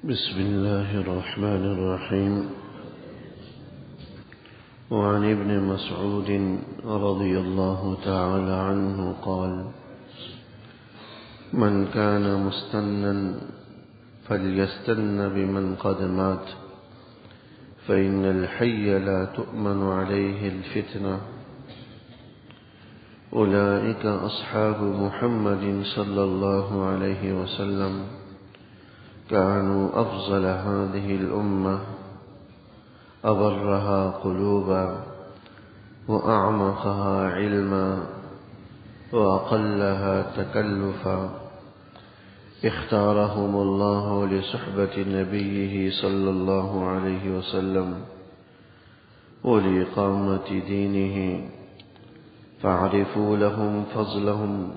بسم الله الرحمن الرحيم. وعن ابن مسعود رضي الله تعالى عنه قال: من كان مستنا فليستن بمن قد مات، فإن الحي لا تؤمن عليه الفتنة. أولئك أصحاب محمد صلى الله عليه وسلم، كانوا أفضل هذه الأمة، أبرها قلوبا وأعمقها علما وأقلها تكلفا. اختارهم الله لصحبة نبيه صلى الله عليه وسلم ولإقامة دينه، فاعرفوا لهم فضلهم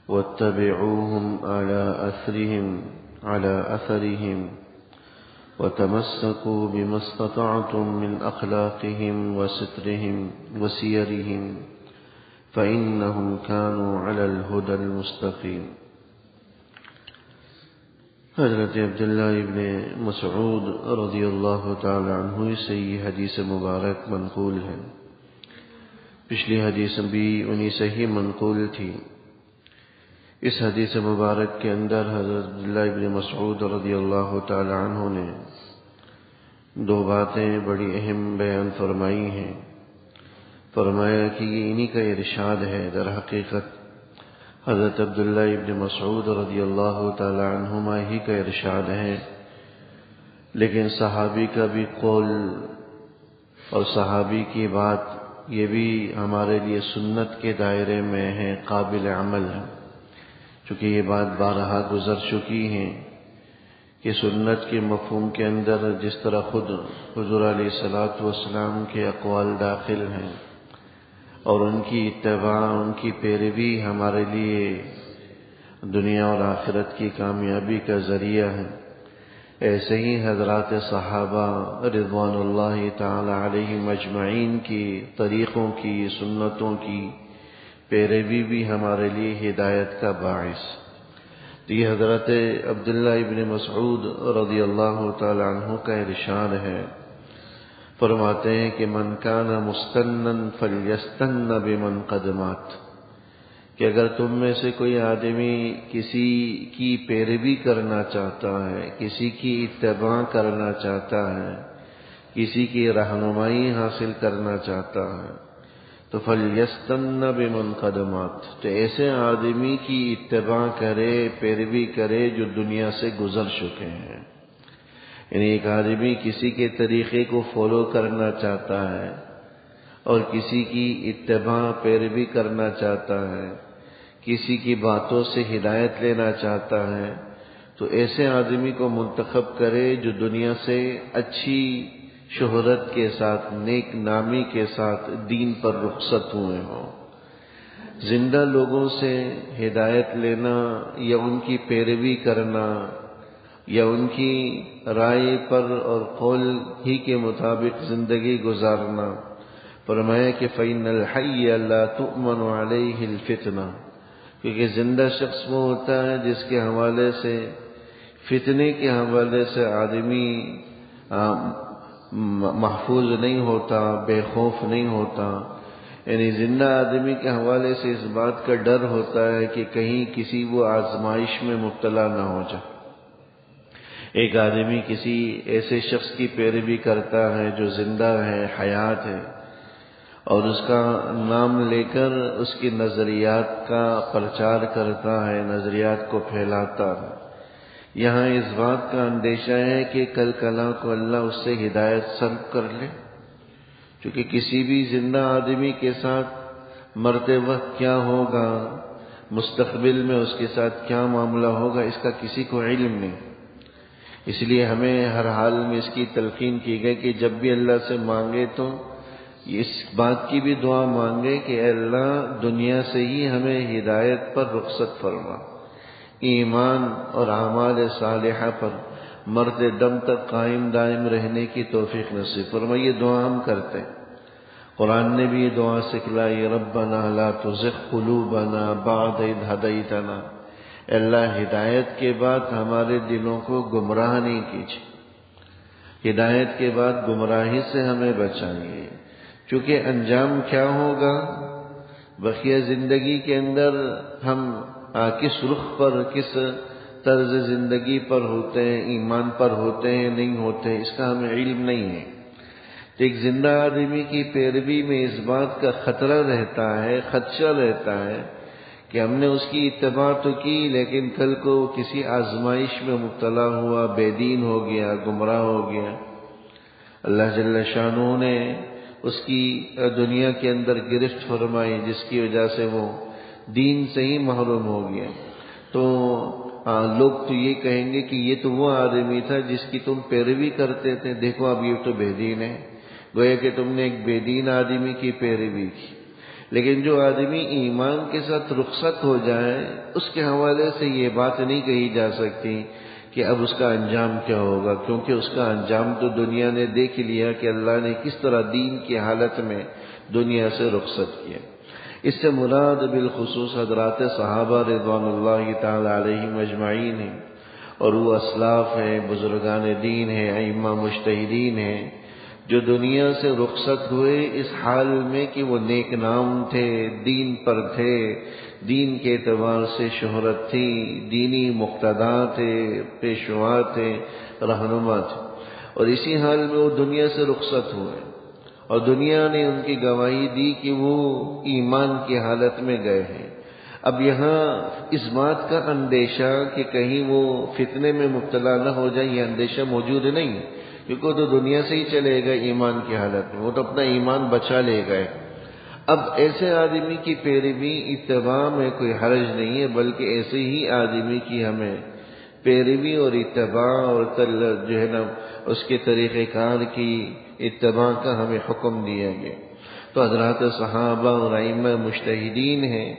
واتبعوهم على أثرهم وتمسكوا بما استطعتم من أخلاقهم وسترهم وسيرهم، فإنهم كانوا على الهدى المستقيم. حضرت عبداللہ ابن مسعود رضی اللہ تعالی عنہ سے یہ حدیث مبارک منقول ہے. پچھلی حدیث بھی انہی سے ہی منقول تھی. اس حدیث مبارک کے اندر حضرت عبداللہ ابن مسعود رضی اللہ تعالی عنہ نے دو باتیں بڑی اہم بیان فرمائی ہیں. فرمایا کہ یہ انہی کا ارشاد ہے. در حقیقت حضرت عبداللہ ابن مسعود رضی اللہ تعالی عنہما ہی کا ارشاد ہے، لیکن صحابی کا بھی قول اور صحابی کی بات یہ بھی ہمارے لیے سنت کے دائرے میں ہے، قابل عمل ہے. چونکہ یہ بات بارہا گزر چکی ہے کہ سنت کے مفہوم کے اندر جس طرح خود حضور علیہ الصلوۃ والسلام کے اقوال داخل ہیں اور ان کی اتباع، ان کی پیروی ہمارے لیے دنیا اور آخرت کی کامیابی کا ذریعہ ہے، ایسے ہی حضرات صحابہ رضوان اللہ تعالی علیہم اجمعین کی طریقوں کی، سنتوں کی پیروی بھی ہمارے لیے ہدایت کا باعث. تو یہ حضرت عبداللہ ابن مسعود رضی اللہ تعالی عنہ کا ارشاد ہے. فرماتے ہیں کہ من کان مستنن فلیستن بمن قد مات، کہ اگر تم میں سے کوئی آدمی کسی کی پیروی کرنا چاہتا ہے، کسی کی اتباع کرنا چاہتا ہے، کسی کی رہنمائی حاصل کرنا چاہتا ہے، تو فلیستن بمن قد مات، تو ایسے آدمی کی اتباع کرے، پیروی کرے جو دنیا سے گزر چکے ہیں. یعنی ایک آدمی کسی کے طریقے کو فالو کرنا چاہتا ہے اور کسی کی اتباع پیروی کرنا چاہتا ہے، کسی کی باتوں سے ہدایت لینا چاہتا ہے، تو ایسے آدمی کو منتخب کرے جو دنیا سے اچھی شہرت کے ساتھ، نیک نامی کے ساتھ دین پر رخصت ہوئے ہوں. زندہ لوگوں سے ہدایت لینا یا ان کی پیروی کرنا یا ان کی رائے پر اور قول ہی کے مطابق زندگی گزارنا. فرمایا کہ فَإِنَّ الْحَيَّ لَا تُؤْمَنُ عَلَيْهِ الْفِتْنَةُ، کیونکہ زندہ شخص وہ ہوتا ہے جس کے حوالے سے، فتنے کے حوالے سے آدمی محفوظ نہیں ہوتا، بے خوف نہیں ہوتا. یعنی زندہ آدمی کے حوالے سے اس بات کا ڈر ہوتا ہے کہ کہیں کسی وہ آزمائش میں مبتلا نہ ہو جائے. ایک آدمی کسی ایسے شخص کی پیروی کرتا ہے جو زندہ ہے، حیات ہے، اور اس کا نام لے کر اس کی نظریات کا پرچار کرتا ہے، نظریات کو پھیلاتا ہے. یہاں اس بات کا اندیشہ ہے کہ کل کلا کو اللہ اس سے ہدایت سلب کر لے. کیونکہ کسی بھی زندہ آدمی کے ساتھ مرتے وقت کیا ہوگا، مستقبل میں اس کے ساتھ کیا معاملہ ہوگا، اس کا کسی کو علم نہیں. اس لیے ہمیں ہر حال میں اس کی تلقین کی گئی کہ جب بھی اللہ سے مانگے تو اس بات کی بھی دعا مانگے کہ اے اللہ دنیا سے ہی ہمیں ہدایت پر رخصت فرما، ایمان اور اعمال صالحہ پر مرتے دم تک قائم دائم رہنے کی توفیق نصیب فرما. یہ دعا ہم کرتے ہیں. قرآن نے بھی یہ دعا سکھلائی، ربنا لا تزغ قلوبنا بعد اذ ہدیتنا، اللہ ہدایت کے بعد ہمارے دلوں کو گمراہ نہیں کیجیے، ہدایت کے بعد گمراہی سے ہمیں بچائیے، چونکہ انجام کیا ہوگا؟ بقیہ زندگی کے اندر ہم کس رخ پر، کس طرز زندگی پر ہوتے ہیں، ایمان پر ہوتے ہیں نہیں ہوتے ہیں، اس کا ہمیں علم نہیں ہے۔ ایک زندہ آدمی کی پیروی میں اس بات کا خطرہ رہتا ہے، خدشہ رہتا ہے کہ ہم نے اس کی اتباع تو کی، لیکن کل کو کسی آزمائش میں مبتلا ہوا، بے دین ہو گیا، گمراہ ہو گیا، اللہ جل شانہ نے اس کی دنیا کے اندر گرفت فرمائی، جس کی وجہ سے وہ دین سے ہی محروم ہو گیا، تو لوگ تو یہ کہیں گے کہ یہ تو وہ آدمی تھا جس کی تم پیروی کرتے تھے، دیکھو اب یہ تو بے دین ہے، گویا کہ تم نے ایک بے دین آدمی کی پیروی کی۔ لیکن جو آدمی ایمان کے ساتھ رخصت ہو جائے، اس کے حوالے سے یہ بات نہیں کہی جا سکتی کہ اب اس کا انجام کیا ہوگا، کیونکہ اس کا انجام تو دنیا نے دیکھ لیا کہ اللہ نے کس طرح دین کی حالت میں دنیا سے رخصت کیا۔ اس سے مراد بالخصوص حضرات صحابہ رضوان اللہ تعالی علیہم اجمعین ہیں، اور وہ اسلاف ہیں، بزرگان دین ہیں، ائمہ مجتہدین ہیں، جو دنیا سے رخصت ہوئے اس حال میں کہ وہ نیک نام تھے، دین پر تھے، دین کے اعتبار سے شہرت تھی، دینی مقتدا تھے، پیشوا تھے، رہنما تھے، اور اسی حال میں وہ دنیا سے رخصت ہوئے، اور دنیا نے ان کی گواہی دی کہ وہ ایمان کی حالت میں گئے ہیں۔ اب یہاں اس بات کا اندیشہ کہ کہیں وہ فتنے میں مبتلا نہ ہو جائے، یہ اندیشہ موجود نہیں، کیونکہ وہ تو دنیا سے ہی چلے گئے ایمان کی حالت میں، وہ تو اپنا ایمان بچا لے گئے۔ اب ایسے آدمی کی پیروی اتباع میں کوئی حرج نہیں ہے، بلکہ ایسے ہی آدمی کی ہمیں پیروی اور اتباع اور جو ہے نا اس کے طریقہ کار کی اتباع کا ہمیں حکم دیا گیا۔ تو حضرات صحابہ اور ائمہ مجتہدین ہیں،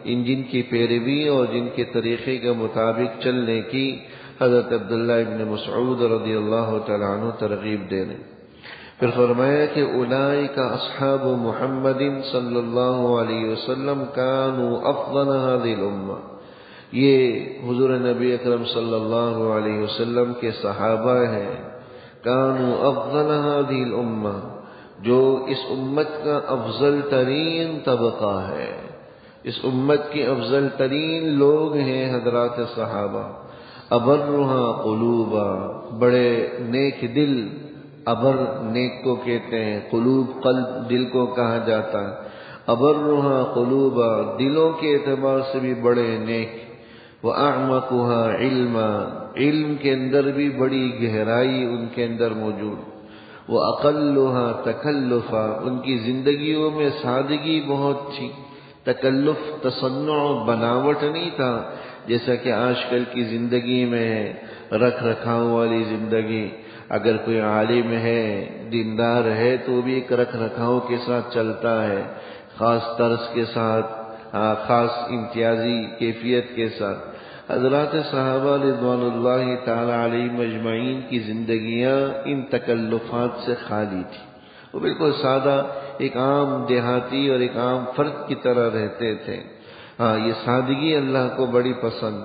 ان جن کی پیروی اور جن کے طریقے کے مطابق چلنے کی حضرت عبداللہ ابن مسعود رضی اللہ تعالیٰ عنہ ترغیب دے رہے۔ پھر فرمایا کہ اولئک اصحاب محمد صلی اللہ علیہ وسلم کانوا افضل هذه الامہ، یہ حضور نبی اکرم صلی اللہ علیہ وسلم کے صحابہ ہیں، کانوا افضل هذه الامہ، جو اس امت کا افضل ترین طبقہ ہے، اس امت کے افضل ترین لوگ ہیں حضرات صحابہ۔ ابرھا قلوبا، بڑے نیک دل، ابر نیک کو کہتے ہیں، قلوب قلب دل کو کہا جاتا ہے، ابرھا قلوبا دلوں کے اعتبار سے بھی بڑے نیک، واعمقها علما، علم کے اندر بھی بڑی گہرائی ان کے اندر موجود، واقلها تکلفا، ان کی زندگیوں میں سادگی بہت تھی، تکلف تصنع بناوٹ نہیں تھا جیسا کہ آج کل کی زندگی میں ہے، رکھ رکھاؤ والی زندگی۔ اگر کوئی عالم ہے، دیندار ہے، تو بھی ایک رکھ رکھاؤ کے ساتھ چلتا ہے، خاص طرز کے ساتھ، خاص امتیازی کیفیت کے ساتھ۔ حضرات صحابہ رضوان اللہ تعالی علیہم اجمعین کی زندگیاں ان تکلفات سے خالی تھی، وہ بالکل سادہ ایک عام دیہاتی اور ایک عام فرد کی طرح رہتے تھے۔ یہ سادگی اللہ کو بڑی پسند۔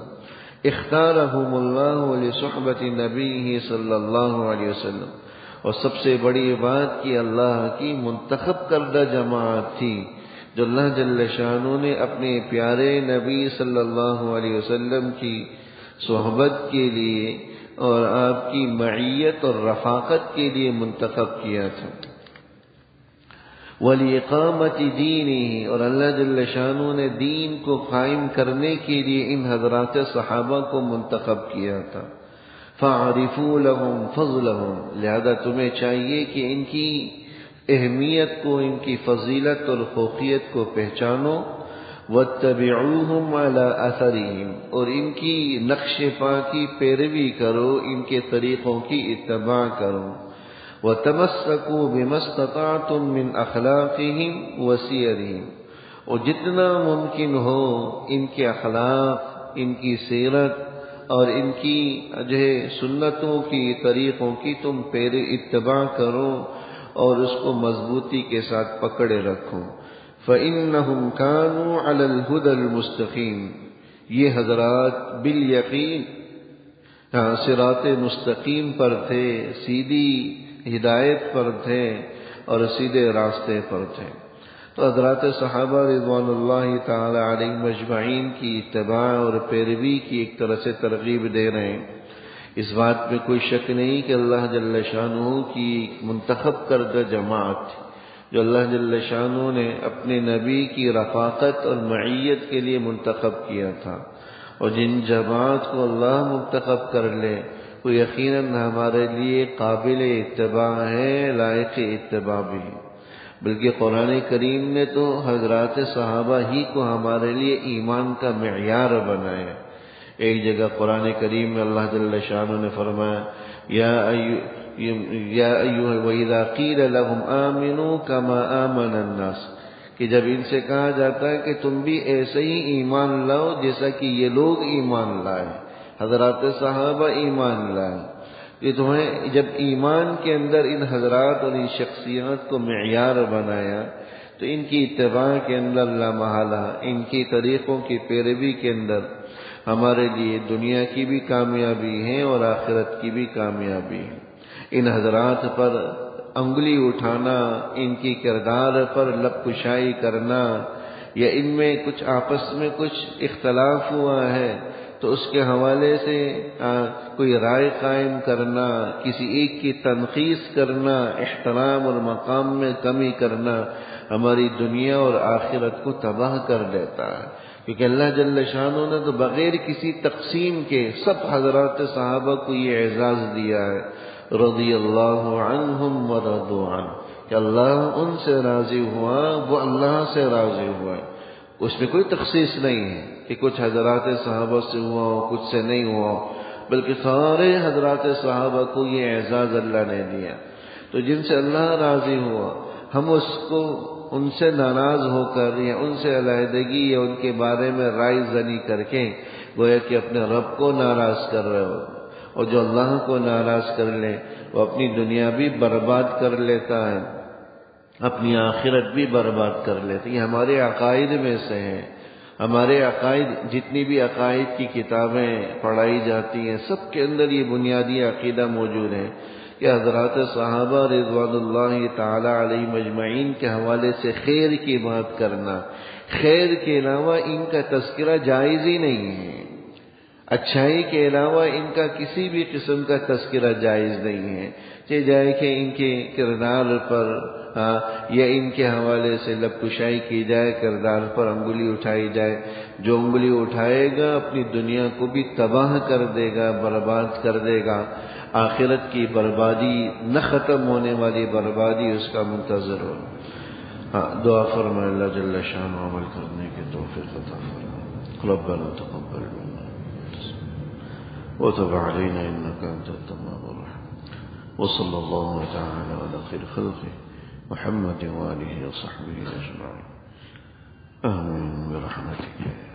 اختارہم اللہ لصحبت نبیہ صلی اللہ علیہ وسلم، اور سب سے بڑی بات کہ اللہ کی منتخب کردہ جماعت تھی، جو اللہ جل شانہ نے اپنے پیارے نبی صلی اللہ علیہ وسلم کی صحبت کے لیے اور آپ کی معیت اور رفاقت کے لیے منتخب کیا تھا۔ وَلِإِقَامَةِ دِينِهِ، اور اللہ جل شانہ نے دین کو قائم کرنے کے لیے ان حضرات صحابہ کو منتخب کیا تھا۔ فَاعْرِفُوا لَهُمْ فَضْلَهُمْ، لہذا تمہیں چاہیے کہ ان کی اہمیت کو، ان کی فضیلت اور فوقیت کو پہچانو۔ وَاتَّبِعُوهُمْ عَلَىٰ أَثَرِهِمْ، اور ان کی نقش پا کی پیروی کرو، ان کے طریقوں کی اتباع کرو۔ وَتَمَسَّكُوا بِمَا اسْتَطَعْتُم مِّنْ أَخْلَاقِهِمْ وَسِيَرِهِمْ، اور جتنا ممکن ہو ان کے اخلاق، ان کی سیرت اور ان کی سنتوں کی، طریقوں کی تم اتباع کرو اور اس کو مضبوطی کے ساتھ پکڑے رکھو۔ فَإِنَّهُمْ كَانُوا عَلَى الْهُدَى الْمُسْتَقِيمِ، یہ حضرات بالیقین صراط مستقیم پر تھے، سیدھی ہدایت پر تھے اور سیدھے راستے پر تھے۔ تو حضرات صحابہ رضوان اللہ تعالی علیہم اجمعین کی اتباع اور پیروی کی ایک طرح سے ترغیب دے رہے ہیں۔ اس بات میں کوئی شک نہیں کہ اللہ جل شانہ کی منتخب کردہ جماعت تھی، جو اللہ جل شانہ نے اپنے نبی کی رفاقت اور معیت کے لیے منتخب کیا تھا، اور جن جماعت کو اللہ منتخب کر لے وہ یقیناً ہمارے لیے قابل اتباع ہے، لائق اتباع بھی۔ بلکہ قرآن کریم نے تو حضرات صحابہ ہی کو ہمارے لیے ایمان کا معیار بنایا۔ ایک جگہ قرآن کریم میں اللہ جل شانہ نے فرمایا یا ایھا وَإِذَا قِیلَ لَهُمْ آمِنُوا كَمَا آمَنَ النَّاسُ، کہ جب ان سے کہا جاتا ہے کہ تم بھی ایسے ہی ایمان لاؤ جیسا کہ یہ لوگ ایمان لائے، حضرات صحابہ ایمان لائے، کہ تمہیں جب ایمان کے اندر ان حضرات اور ان شخصیات کو معیار بنایا تو ان کی اتباع کے اندر لا محالہ ان کی طریقوں کی پیروی کے اندر ہمارے لیے دنیا کی بھی کامیابی ہے اور آخرت کی بھی کامیابی ہے۔ ان حضرات پر انگلی اٹھانا، ان کی کردار پر لب کشائی کرنا، یا ان میں کچھ آپس میں کچھ اختلاف ہوا ہے تو اس کے حوالے سے کوئی رائے قائم کرنا، کسی ایک کی تنقیص کرنا، احترام اور مقام میں کمی کرنا ہماری دنیا اور آخرت کو تباہ کر دیتا ہے۔ کیونکہ اللہ جل شانہ نے تو بغیر کسی تقسیم کے سب حضرات صحابہ کو یہ اعزاز دیا ہے، رضی اللہ عنہم ورضوا عنہ، کہ اللہ ان سے راضی ہوا، وہ اللہ سے راضی ہوا۔ اس میں کوئی تخصیص نہیں ہے کہ کچھ حضرات صحابہ سے ہوا ہو، کچھ سے نہیں ہوا، بلکہ سارے حضرات صحابہ کو یہ اعزاز اللہ نے دیا۔ تو جن سے اللہ راضی ہوا، ہم اس کو ان سے ناراض ہو کر یا ان سے علیحدگی یا ان کے بارے میں رائے زنی کر کے گویا کہ اپنے رب کو ناراض کر رہے ہو، اور جو اللہ کو ناراض کر لے وہ اپنی دنیا بھی برباد کر لیتا ہے، اپنی آخرت بھی برباد کر لیتا ہے۔ یہ ہمارے عقائد میں سے ہیں۔ ہمارے عقائد، جتنی بھی عقائد کی کتابیں پڑھائی جاتی ہیں سب کے اندر یہ بنیادی عقیدہ موجود ہے کہ حضرات صحابہ رضوان اللہ تعالی علیہم اجمعین کے حوالے سے خیر کی بات کرنا، خیر کے علاوہ ان کا تذکرہ جائز ہی نہیں ہے، اچھائی کے علاوہ ان کا کسی بھی قسم کا تذکرہ جائز نہیں ہے، چاہے جائے کہ ان کے کردار پر یا ان کے حوالے سے لب کشائی کی جائے، کردار پر انگلی اٹھائی جائے۔ جو انگلی اٹھائے گا اپنی دنیا کو بھی تباہ کر دے گا، برباد کر دے گا، آخرت کی بربادی، نہ ختم ہونے والی بربادی اس کا منتظر ہو۔ دعا فرمائے اللہ جل شانہ عمل کرنے کی توفیق عطا فرمائے۔ ربنا تقبل منا وتب علينا إنك أنت التواب الرحيم، وصلى الله تعالى على خير خلقه محمد وآله وصحبه أجمعين، آمين برحمتك.